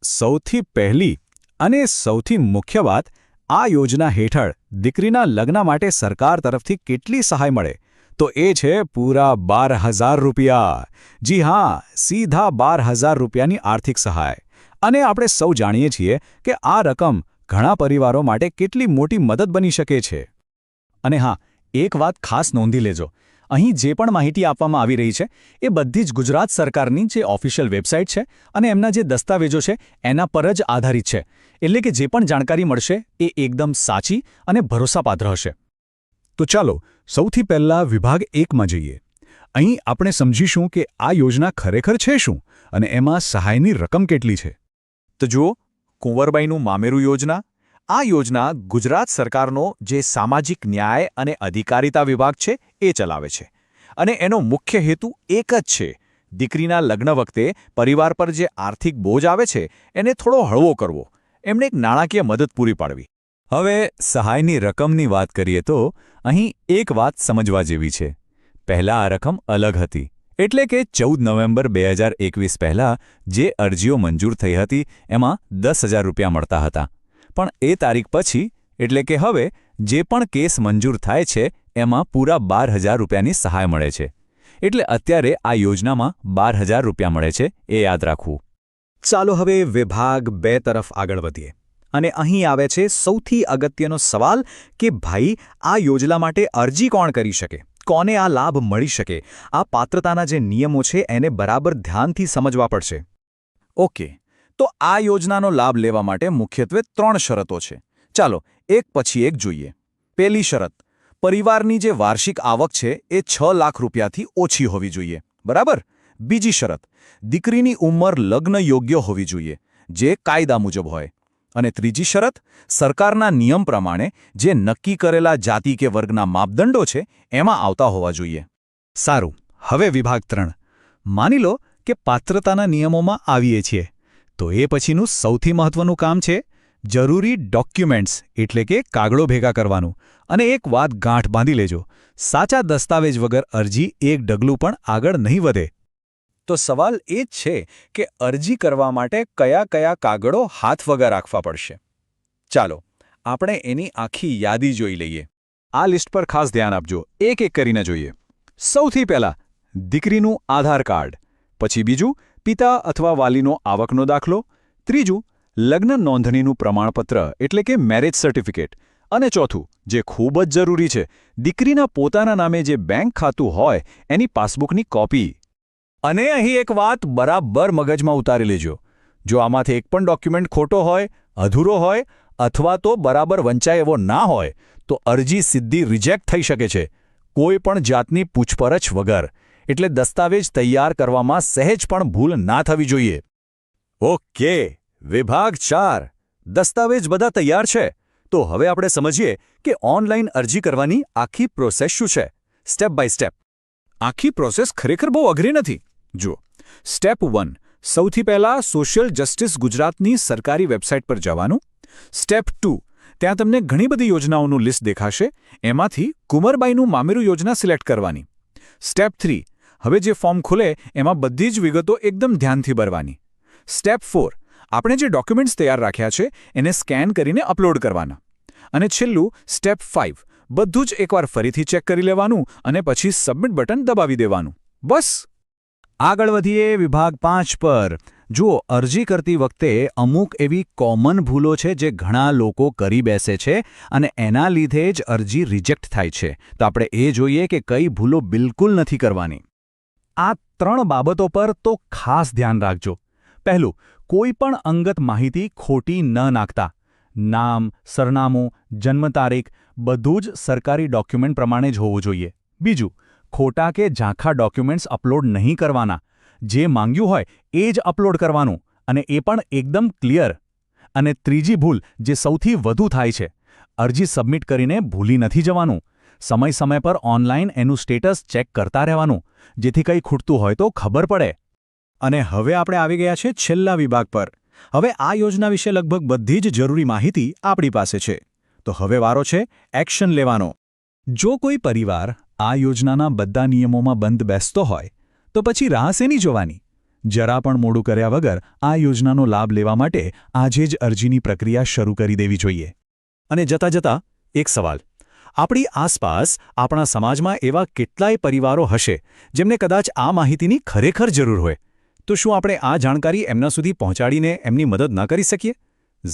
સૌથી પહેલી અને સૌથી મુખ્ય વાત, આ યોજના હેઠળ દીકરીના લગ્ન માટે સરકાર તરફથી કેટલી સહાય મળે તો એ છે પૂરા 12,000 રૂપિયા. જી હા, સીધા 12,000 રૂપિયાની આર્થિક સહાય. અને આપણે સૌ જાણીએ છીએ કે આ રકમ ઘણા પરિવારો માટે કેટલી મોટી મદદ બની શકે છે. અને હા, એક વાત ખાસ નોંધી લેજો, અહીં જે પણ માહિતી આપવામાં આવી રહી છે એ બધી જ ગુજરાત સરકારની જે ઓફિશિયલ વેબસાઇટ છે અને એમના જે દસ્તાવેજો છે એના પર જ આધારિત છે. એટલે કે જે પણ જાણકારી મળશે એ એકદમ સાચી અને ભરોસાપાત્ર હશે. તો ચાલો સૌથી પહેલા વિભાગ 1માં જઈએ. અહીં આપણે સમજીશું કે આ યોજના ખરેખર છે શું અને એમાં સહાયની રકમ કેટલી છે. તો જુઓ, કુંવરબાઈનું મામેરું યોજના. આ યોજના ગુજરાત સરકારનો જે સામાજિક ન્યાય અને અધિકારિતા વિભાગ છે એ ચલાવે છે. અને એનો મુખ્ય હેતુ એક જ છે: દીકરીના લગ્ન વખતે પરિવાર પર જે આર્થિક બોજ આવે છે એને થોડો હળવો કરવો, એમને એક નાણાકીય મદદ પૂરી પાડવી. હવે સહાયની રકમની વાત કરીએ તો અહીં એક વાત સમજવા જેવી છે. પહેલાં આ રકમ અલગ હતી, એટલે કે 14 નવેમ્બર 2021 પહેલાં જે અરજીઓ મંજૂર થઈ હતી એમાં 10,000 રૂપિયા મળતા હતા. પણ એ તારીખ પછી, એટલે કે હવે જે પણ કેસ મંજૂર થાય છે એમાં પૂરા 12,000 રૂપિયાની સહાય મળે છે. એટલે અત્યારે આ યોજનામાં 12,000 રૂપિયા મળે છે, એ યાદ રાખવું. ચાલો હવે વિભાગ 2 તરફ આગળ વધીએ. અને અહીં આવે છે સૌથી અગત્યનો સવાલ કે ભાઈ, આ યોજના માટે અરજી કોણ કરી શકે, કોને આ લાભ મળી શકે? આ પાત્રતાના જે નિયમો છે એને બરાબર ધ્યાનથી સમજવા પડશે. ઓકે, તો આ યોજનાનો લાભ લેવા માટે મુખ્યત્વે 3 શરતો છે. ચાલો એક પછી એક જોઈએ. પહેલી શરત: પરિવારની જે વાર્ષિક આવક છે એ 6 લાખ રૂપિયાથી ઓછી હોવી જોઈએ. બરાબર. બીજી શરત: દીકરીની ઉંમર લગ્ન યોગ્ય હોવી જોઈએ, જે કાયદા મુજબ હોય. અને ત્રીજી શરત: સરકારના નિયમ પ્રમાણે જે નક્કી કરેલા જાતિ કે વર્ગના માપદંડો છે એમાં આવતા હોવા જોઈએ. સારું, હવે વિભાગ 3. માની લો કે પાત્રતાના નિયમોમાં આવીએ છીએ, તો એ પછીનું સૌથી મહત્વનું કામ છે જરૂરી ડોક્યુમેન્ટ્સ, એટલે કે કાગળો ભેગા કરવાનું. અને એક વાત ગાંઠ બાંધી લેજો, સાચા દસ્તાવેજ વગર અરજી એક ડગલું પણ આગળ નહીં વધે. તો સવાલ એ જ છે કે અરજી કરવા માટે કયા કયા કાગળો હાથ વગર રાખવા પડશે. ચાલો આપણે એની આખી યાદી જોઈ લઈએ. આ લિસ્ટ પર ખાસ ધ્યાન આપજો, એક એક કરીને જોઈએ. સૌથી પહેલાં દીકરીનું આધાર કાર્ડ, પછી બીજું પિતા અથવા વાલીનો આવકનો દાખલો, ત્રીજું લગ્ન નોંધણીનું પ્રમાણપત્ર એટલે કે મેરેજ સર્ટિફિકેટ, અને ચોથું જે ખૂબ જ જરૂરી છે, દીકરીના પોતાના નામે જે બેંક ખાતું હોય એની પાસબુકની કોપી. અને અહીં એક વાત બરાબર મગજમાં ઉતારી લેજો, જો આમાંથી એક પણ ડોક્યુમેન્ટ ખોટો હોય, અધૂરો હોય અથવા તો બરાબર વંચાય એવો ના હોય તો અરજી સીધી રિજેક્ટ થઈ શકે છે, કોઈ પણ જાતની પૂછપરછ વગર. એટલે દસ્તાવેજ તૈયાર કરવામાં સહેજ પણ ભૂલ ના થવી જોઈએ. ઓકે, વિભાગ 4. દસ્તાવેજ બધા તૈયાર છે, તો હવે આપણે સમજીએ કે ઓનલાઈન અરજી કરવાની આખી પ્રોસેસ શું છે, સ્ટેપ બાય સ્ટેપ. આખી પ્રોસેસ ખરેખર બહુ અઘરી નથી. જુઓ, સ્ટેપ 1: સૌથી પહેલાં સોશિયલ જસ્ટિસ ગુજરાતની સરકારી વેબસાઇટ પર જવાનું. સ્ટેપ 2: ત્યાં તમને ઘણી બધી યોજનાઓનું લિસ્ટ દેખાશે, એમાંથી કુંવરબાઈનું મામેરું યોજના સિલેક્ટ કરવાની. સ્ટેપ 3: હવે જે ફોર્મ ખુલે એમાં બધી જ વિગતો એકદમ ધ્યાનથી ભરવાની. સ્ટેપ 4: આપણે જે ડોક્યુમેન્ટ્સ તૈયાર રાખ્યા છે એને સ્કેન કરીને અપલોડ કરવાના. અને છેલ્લું સ્ટેપ 5: બધું જ એકવાર ફરીથી ચેક કરી લેવાનું અને પછી સબમિટ બટન દબાવી દેવાનું. બસ. આગળ વધીએ વિભાગ 5 પર. જુઓ, અરજી કરતી વખતે અમુક એવી કોમન ભૂલો છે જે ઘણા લોકો કરી બેસે છે અને એના લીધે જ અરજી રિજેક્ટ થાય છે. તો આપણે એ જોઈએ કે કઈ ભૂલો બિલકુલ નથી કરવાની. આ 3 બાબતો પર તો ખાસ ધ્યાન રાખજો. પહેલું, કોઈ પણ અંગત માહિતી ખોટી ન નાખતા. નામ, સરનામું, જન્મ તારીખ બધું જ સરકારી ડોક્યુમેન્ટ પ્રમાણે જ હોવું જોઈએ. બીજું, ખોટા કે ઝાંખા ડોક્યુમેન્ટ્સ અપલોડ નહીં કરવાના. જે માંગ્યું હોય એ જ અપલોડ કરવાનું, અને એ પણ એકદમ ક્લિયર. અને ત્રીજી ભૂલ જે સૌથી વધુ થાય છે, અરજી સબમિટ કરીને ભૂલી નથી જવાનું. સમય સમય પર ઓનલાઈન એનું સ્ટેટસ ચેક કરતા રહેવાનું, જેથી કંઈ ખૂટતું હોય તો ખબર પડે. અને હવે આપણે આવી ગયા છે છેલ્લા વિભાગ પર. હવે આ યોજના વિશે લગભગ બધી જ જરૂરી માહિતી આપણી પાસે છે. તો હવે વારો છે એક્શન લેવાનો. જો કોઈ પરિવાર આ યોજનાના બધા નિયમોમાં બંધ બેસતો હોય તો પછી રાહ શેની જોવાની? જરા પણ મોડું કર્યા વગર આ યોજનાનો લાભ લેવા માટે આજે જ અરજીની પ્રક્રિયા શરૂ કરી દેવી જોઈએ. અને જતાં જતાં એક સવાલ. આપણી આસપાસ આપણા સમાજમાં એવા કેટલાય પરિવારો હશે જેમને કદાચ આ માહિતીની ખરેખર જરૂર હોય. તો શું આપણે આ જાણકારી એમના સુધી પહોંચાડીને એમની મદદ ન કરી શકીએ?